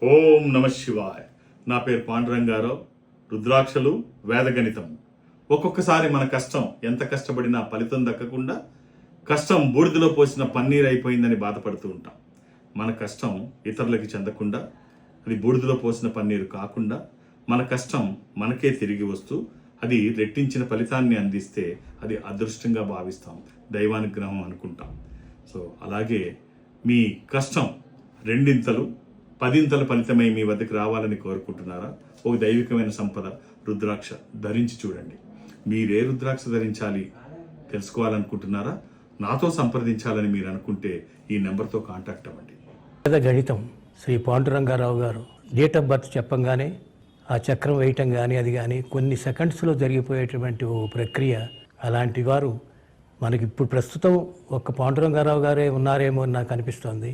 ఓం నమ శివాయ. నా పేరు పాండురంగారావు. రుద్రాక్షలు వేదగణితం. ఒక్కొక్కసారి మన కష్టం ఎంత కష్టపడినా ఫలితం దక్కకుండా కష్టం బూడిదలో పోసిన పన్నీర్ అయిపోయిందని బాధపడుతూ ఉంటాం. మన కష్టం ఇతరులకి చెందకుండా అది బూడిదలో పోసిన పన్నీరు కాకుండా మన కష్టం మనకే తిరిగి వస్తూ అది రెట్టించిన ఫలితాన్ని అందిస్తే అది అదృష్టంగా భావిస్తాం, దైవానుగ్రహం అనుకుంటాం. సో అలాగే మీ కష్టం రెండింతలు 10 ఫలితమై మీ వద్దకు రావాలని కోరుకుంటున్నారా? ఒక దైవికమైన సంపద రుద్రాక్ష ధరించి చూడండి. మీరే రుద్రాక్ష ధరించాలి తెలుసుకోవాలనుకుంటున్నారా? నాతో సంప్రదించాలని మీరు అనుకుంటే ఈ నెంబర్తో కాంటాక్ట్ అవ్వండి. గణితం శ్రీ పాండురంగారావు గారు డేట్ ఆఫ్ బర్త్ చెప్పంగానే ఆ చక్రం వేయటం కానీ అది కానీ కొన్ని సెకండ్స్లో జరిగిపోయేటువంటి ఓ ప్రక్రియ. అలాంటి వారు మనకి ఇప్పుడు ప్రస్తుతం ఒక్క పాండురంగారావు గారే ఉన్నారేమో అని నాకు అనిపిస్తోంది.